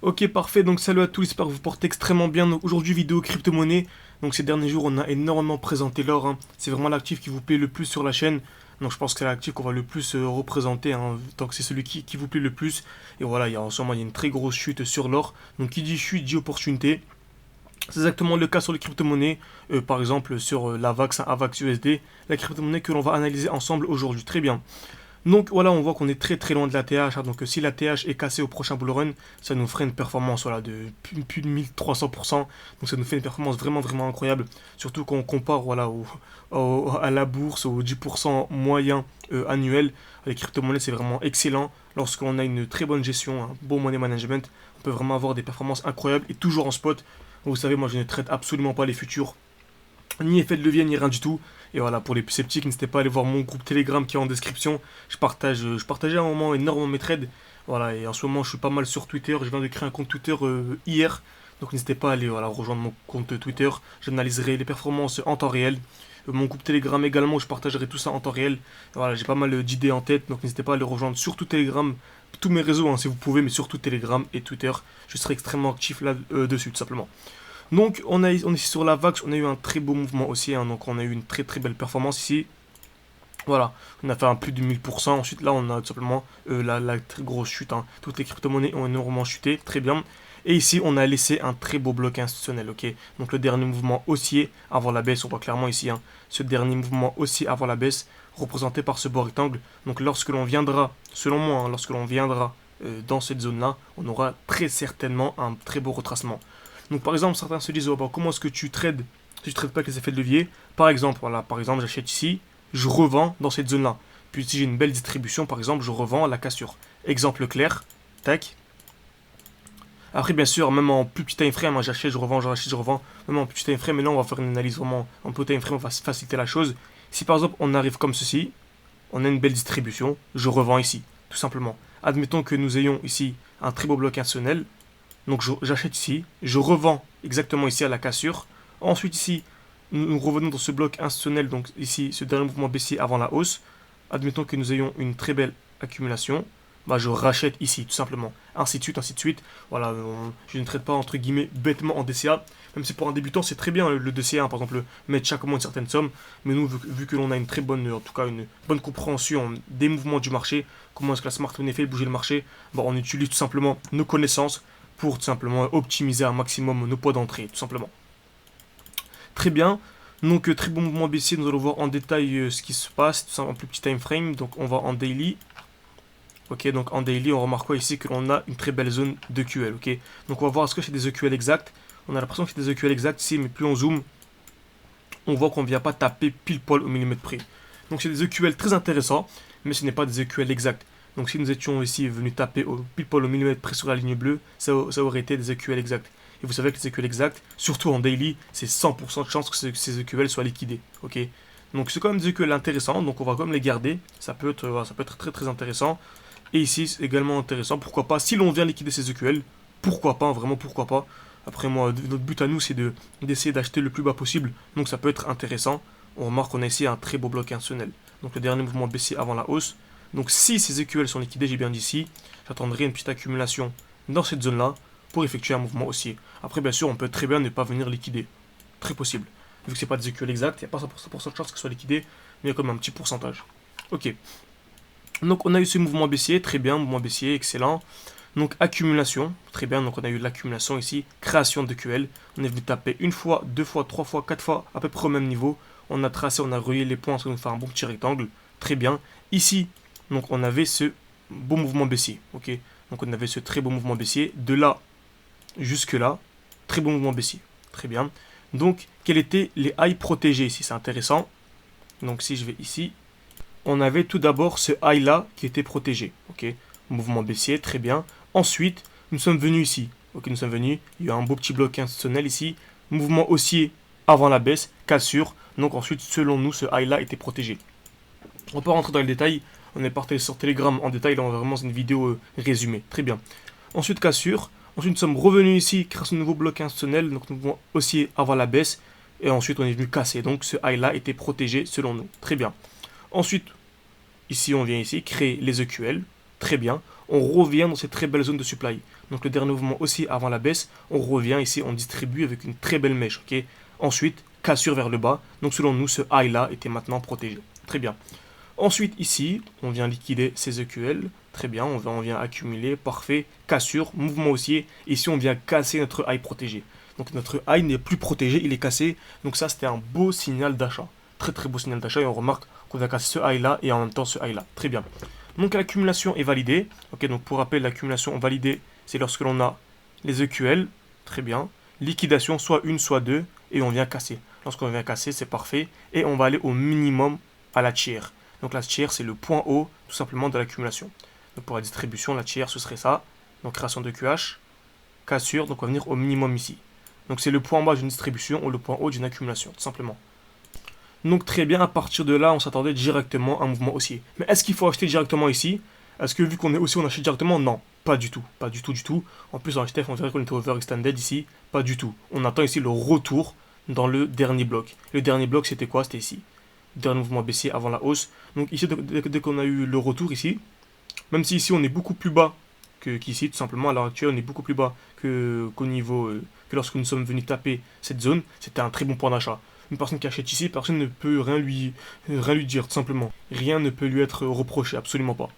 Ok, parfait, donc salut à tous, j'espère que vous portez extrêmement bien. Donc, aujourd'hui, vidéo crypto-monnaie. Donc ces derniers jours, on a énormément présenté l'or, hein. C'est vraiment l'actif qui vous plaît le plus sur la chaîne. Donc je pense que c'est l'actif qu'on va le plus représenter, hein, tant que c'est celui qui vous plaît le plus. Et voilà, en ce moment, il y a une très grosse chute sur l'or. Donc qui dit chute, dit opportunité. C'est exactement le cas sur les crypto-monnaies, par exemple sur l'AVAX, hein, AVAX USD, la crypto-monnaie que l'on va analyser ensemble aujourd'hui. Très bien. Donc voilà, on voit qu'on est très très loin de la TH, hein. Donc si la TH est cassée au prochain bull run, ça nous ferait une performance voilà, de plus de 1300%. Donc ça nous fait une performance vraiment vraiment incroyable. Surtout quand on compare voilà, à la bourse, au 10% moyen annuel. Les crypto-monnaies, c'est vraiment excellent. Lorsqu'on a une très bonne gestion, un bon money management, on peut vraiment avoir des performances incroyables et toujours en spot. Vous savez, moi je ne traite absolument pas les futurs, ni effet de levier, ni rien du tout. Et voilà, pour les plus sceptiques, n'hésitez pas à aller voir mon groupe Telegram qui est en description. Je partageais à un moment énormément mes trades. Voilà, et en ce moment, je suis pas mal sur Twitter. Je viens de créer un compte Twitter hier. Donc n'hésitez pas à aller voilà, rejoindre mon compte Twitter. J'analyserai les performances en temps réel. Mon groupe Telegram également, où je partagerai tout ça en temps réel. Voilà, j'ai pas mal d'idées en tête. Donc n'hésitez pas à les rejoindre surtout Telegram. Tous mes réseaux, hein, si vous pouvez, mais surtout Telegram et Twitter. Je serai extrêmement actif là-dessus, tout simplement. Donc on est ici sur la VAX, on a eu un très beau mouvement aussi, hein. Donc on a eu une très très belle performance ici. Voilà, on a fait un plus de 1000%. Ensuite là on a tout simplement la très grosse chute, hein. Toutes les crypto-monnaies ont énormément chuté, très bien. Et ici on a laissé un très beau bloc institutionnel, ok. Donc le dernier mouvement haussier avant la baisse, on voit clairement ici, hein, ce dernier mouvement haussier avant la baisse, représenté par ce beau rectangle. Donc lorsque l'on viendra, selon moi, hein, lorsque l'on viendra dans cette zone-là, on aura très certainement un très beau retracement. Donc par exemple, certains se disent oh, bah, comment est-ce que tu trades si tu trades pas avec les effets de levier. Par exemple, voilà, par exemple, j'achète ici, je revends dans cette zone-là. Puis si j'ai une belle distribution, par exemple, je revends à la cassure. Exemple clair, tac. Après, bien sûr, même en plus petit time frame, hein, j'achète, je revends. Même en plus petit time frame, mais là, on va faire une analyse vraiment en petit time frame, on va faciliter la chose. Si par exemple, on arrive comme ceci, on a une belle distribution, je revends ici, tout simplement. Admettons que nous ayons ici un très beau bloc institutionnel. Donc j'achète ici, je revends exactement ici à la cassure. Ensuite ici, nous revenons dans ce bloc institutionnel, donc ici, ce dernier mouvement baissier avant la hausse. Admettons que nous ayons une très belle accumulation. Bah, je rachète ici, tout simplement. Ainsi de suite, ainsi de suite. Voilà, je ne traite pas, entre guillemets, bêtement en DCA. Même si pour un débutant, c'est très bien le DCA, hein, par exemple, mettre chaque mois une certaine somme. Mais nous, vu que l'on a une très bonne, en tout cas, une bonne compréhension des mouvements du marché, comment est-ce que la smart money fait bouger le marché, bah, on utilise tout simplement nos connaissances pour tout simplement optimiser un maximum nos poids d'entrée, tout simplement. Très bien. Donc très bon mouvement baissier, nous allons voir en détail ce qui se passe, tout ça en plus petit time frame. Donc on va en daily. Ok, donc en daily, on remarque quoi ici que l'on a une très belle zone de QL. Ok, donc on va voir est-ce que c'est des EQL exacts. On a l'impression que c'est des EQL exacts ici, mais plus on zoome, on voit qu'on ne vient pas taper pile poil au millimètre près. Donc c'est des EQL très intéressants, mais ce n'est pas des EQL exacts. Donc si nous étions ici venus taper pile poil au millimètre près sur la ligne bleue, ça aurait été des EQL exacts. Et vous savez que les EQL exacts, surtout en daily, c'est 100% de chance que ces EQL soient liquidés. Ok, donc c'est quand même des EQL intéressants, donc on va quand même les garder. Ça peut être très très intéressant. Et ici, c'est également intéressant. Pourquoi pas, si l'on vient liquider ces EQL, pourquoi pas, vraiment pourquoi pas. Après moi, notre but à nous, c'est d'essayer d'acheter le plus bas possible. Donc ça peut être intéressant. On remarque qu'on a ici un très beau bloc institutionnel. Donc le dernier mouvement baissier avant la hausse. Donc si ces EQL sont liquidés, j'ai bien dit ici, j'attendrai une petite accumulation dans cette zone-là pour effectuer un mouvement haussier. Après, bien sûr, on peut très bien ne pas venir liquider. Très possible. Vu que ce n'est pas des EQL exacts, il n'y a pas 100% de chance que ce soit liquidé, mais il y a quand même un petit pourcentage. Ok. Donc on a eu ce mouvement baissier, très bien, mouvement baissier, excellent. Donc accumulation, très bien, donc on a eu l'accumulation ici, création de QL. On est venu taper une fois, deux fois, trois fois, quatre fois, à peu près au même niveau. On a tracé, on a relié les points, ça nous fait un bon petit rectangle, très bien. Ici, donc on avait ce beau mouvement baissier, ok. Donc on avait ce très beau mouvement baissier, de là jusque là, très beau mouvement baissier, très bien. Donc quels étaient les highs protégés ici, c'est intéressant. Donc si je vais ici, on avait tout d'abord ce high là qui était protégé, ok. Mouvement baissier, très bien. Ensuite, nous sommes venus ici, ok, nous sommes venus, il y a un beau petit bloc institutionnel ici, mouvement haussier avant la baisse, cassure. Donc ensuite, selon nous, ce high là était protégé. On peut rentrer dans les détails. On est parti sur Telegram en détail. Là, on a vraiment une vidéo résumée. Très bien. Ensuite, cassure. Ensuite, nous sommes revenus ici, grâce au nouveau bloc institutionnel. Donc, nous pouvons aussi avoir la baisse. Et ensuite, on est venu casser. Donc, ce high-là était protégé selon nous. Très bien. Ensuite, ici, on vient ici, créer les EQL. très bien. On revient dans cette très belle zone de supply. Donc le dernier mouvement aussi avant la baisse, on revient ici, on distribue avec une très belle mèche, ok. Ensuite, cassure vers le bas. Donc selon nous, ce high là était maintenant protégé. Très bien. Ensuite ici, on vient liquider ces EQL. Très bien, on vient accumuler, parfait. Cassure, mouvement haussier. Ici, on vient casser notre high protégé. Donc notre high n'est plus protégé, il est cassé. Donc ça, c'était un beau signal d'achat. Très très beau signal d'achat. Et on remarque qu'on a cassé ce high là et en même temps ce high là. Très bien. Donc l'accumulation est validée. Ok, donc pour rappel, l'accumulation validée, c'est lorsque l'on a les EQL. Très bien. Liquidation, soit une, soit deux. Et on vient casser. Lorsqu'on vient casser, c'est parfait. Et on va aller au minimum à la tiers. Donc la tiers, c'est le point haut, tout simplement, de l'accumulation. Donc pour la distribution, la tiers, ce serait ça. Donc création de QH, cassure, donc on va venir au minimum ici. Donc c'est le point bas d'une distribution ou le point haut d'une accumulation, tout simplement. Donc très bien, à partir de là, on s'attendait directement à un mouvement haussier. Mais est-ce qu'il faut acheter directement ici? Est-ce que vu qu'on est haussier, on achète directement? Non, pas du tout. Pas du tout, du tout. En plus, en HTF, on verrait qu'on était overextended ici. Pas du tout. On attend ici le retour dans le dernier bloc. Le dernier bloc, c'était quoi? C'était ici. Dernier mouvement baissier avant la hausse. Donc ici, dès qu'on a eu le retour ici, même si ici, on est beaucoup plus bas qu'ici, tout simplement, à l'heure actuelle, on est beaucoup plus bas qu'au niveau, que lorsque nous sommes venus taper cette zone, c'était un très bon point d'achat. Une personne qui achète ici, personne ne peut rien lui dire, tout simplement. Rien ne peut lui être reproché, absolument pas.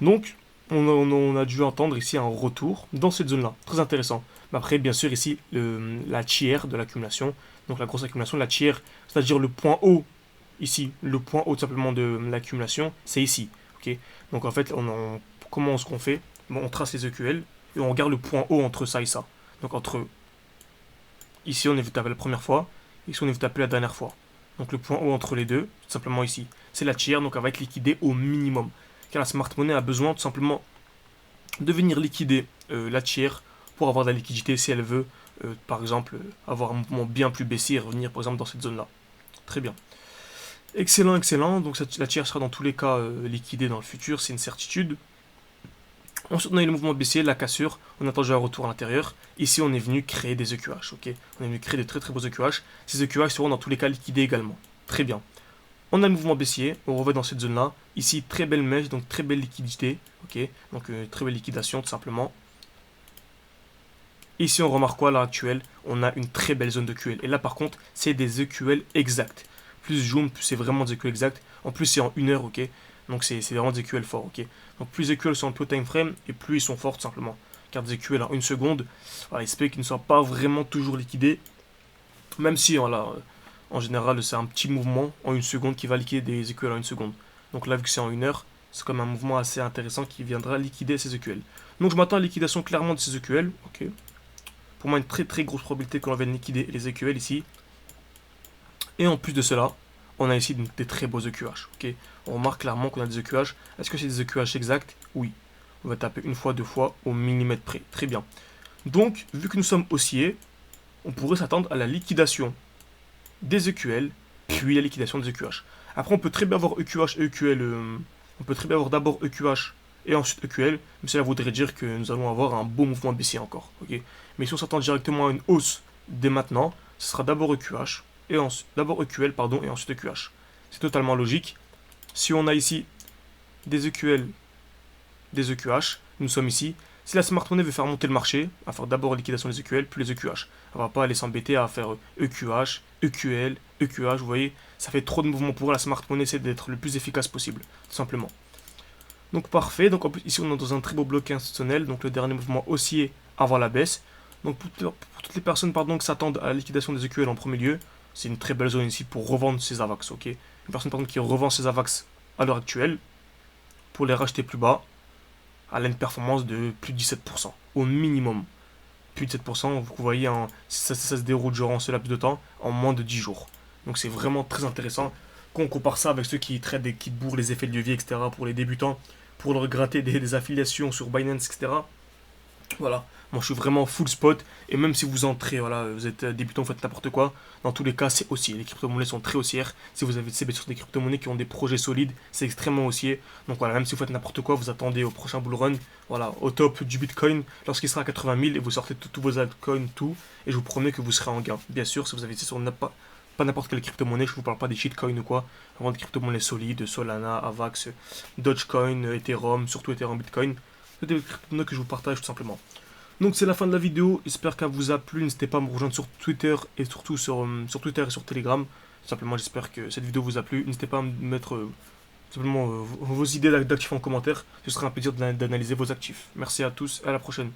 Donc, on a dû entendre ici un retour dans cette zone-là. Très intéressant. Mais après, bien sûr, ici, la tiers de l'accumulation, donc la grosse accumulation, la tiers, c'est-à-dire le point haut, ici, le point haut tout simplement de l'accumulation, c'est ici. Okay, donc en fait, comment est-ce qu'on fait? Bon, on trace les EQL et on regarde le point haut entre ça et ça. Donc entre ici, on est venu taper la première fois, ici, on est venu taper la dernière fois. Donc le point haut entre les deux, tout simplement ici, c'est la tiers, donc elle va être liquidée au minimum. Car la smart money a besoin tout simplement de venir liquider la tiers pour avoir de la liquidité si elle veut, par exemple, avoir un mouvement bien plus baissier et revenir par exemple dans cette zone-là. Très bien. Excellent, excellent. Donc la tiers sera dans tous les cas liquidée dans le futur, c'est une certitude. Ensuite, on a eu le mouvement baissier, la cassure. On attend déjà un retour à l'intérieur. Ici, on est venu créer des EQH. Ok, on est venu créer de très très beaux EQH. Ces EQH seront dans tous les cas liquidés également. Très bien. On a le mouvement baissier. On revient dans cette zone-là. Ici, très belle mèche, donc très belle liquidité. Ok, donc très belle liquidation tout simplement. Ici, on remarque quoi à l'heure actuelle? On a une très belle zone de QL. Et là, par contre, c'est des EQL exacts. Plus je zoome, plus c'est vraiment des EQL exacts. En plus, c'est en 1 heure, ok. Donc, c'est vraiment des EQL forts, ok. Donc, plus les EQL sont en peu time frame, et plus ils sont forts, tout simplement. Car des EQL en 1 seconde, voilà, il se peut qu'ils ne soient pas vraiment toujours liquidés. Même si, voilà, en général, c'est un petit mouvement en 1 seconde qui va liquider des EQL en 1 seconde. Donc là, vu que c'est en 1 heure, c'est comme un mouvement assez intéressant qui viendra liquider ces EQL. Donc, je m'attends à la liquidation clairement de ces EQL, ok. Pour moi, une très très grosse probabilité qu'on vienne liquider les EQL ici. Et en plus de cela, on a ici des très beaux EQH. Okay, on remarque clairement qu'on a des EQH. Est-ce que c'est des EQH exacts? Oui. On va taper une fois, deux fois au millimètre près. Très bien. Donc, vu que nous sommes haussiers, on pourrait s'attendre à la liquidation des EQL, puis la liquidation des EQH. Après, on peut très bien avoir EQH et EQL. On peut très bien avoir d'abord EQH et ensuite EQL, mais cela voudrait dire que nous allons avoir un beau mouvement baissier encore. Okay, mais si on s'attend directement à une hausse dès maintenant, ce sera d'abord EQH, et ensuite, d'abord EQL, pardon, et ensuite EQH. C'est totalement logique. Si on a ici des EQL, des EQH, nous sommes ici. Si la smart money veut faire monter le marché, elle va faire d'abord la liquidation des EQL, puis les EQH. Elle ne va pas aller s'embêter à faire EQH, EQL, EQH, vous voyez, ça fait trop de mouvements pour la smart money, c'est d'être le plus efficace possible, tout simplement. Donc parfait, donc en plus, ici on est dans un très beau bloc institutionnel, donc le dernier mouvement haussier avant la baisse. Donc pour toutes les personnes qui s'attendent à la liquidation des EQL en premier lieu, c'est une très belle zone ici pour revendre ses AVAX, ok. Une personne qui revend ses AVAX à l'heure actuelle, pour les racheter plus bas, à une performance de plus de 17%, au minimum. Plus de 7%, vous voyez, ça se déroule durant ce laps de temps, en moins de 10 jours. Donc c'est vraiment très intéressant. Quand on compare ça avec ceux qui traitent des kits bourres, les effets de levier, etc., pour les débutants, pour leur gratter des affiliations sur Binance, etc. Voilà, moi je suis vraiment full spot, et même si vous entrez, voilà, vous êtes débutant, vous faites n'importe quoi, dans tous les cas c'est haussier, les crypto-monnaies sont très haussières, si vous avez sur des crypto-monnaies qui ont des projets solides, c'est extrêmement haussier, donc voilà, même si vous faites n'importe quoi, vous attendez au prochain bull run, voilà, au top du Bitcoin, lorsqu'il sera à 80 000, et vous sortez tous vos altcoins, tout, et je vous promets que vous serez en gain, bien sûr, si vous avez sur pas n'importe quelle crypto-monnaie, je vous parle pas des shitcoins ou quoi, vraiment des crypto-monnaies solides, Solana, Avax, Dogecoin, Ethereum, surtout Ethereum, Bitcoin. C'est des crypto-monnaies que je vous partage tout simplement. Donc c'est la fin de la vidéo, j'espère qu'elle vous a plu, n'hésitez pas à me rejoindre sur Twitter et surtout sur Twitter et sur Telegram. Simplement j'espère que cette vidéo vous a plu, n'hésitez pas à me mettre simplement vos idées d'actifs en commentaire, ce sera un plaisir d'analyser vos actifs. Merci à tous, à la prochaine.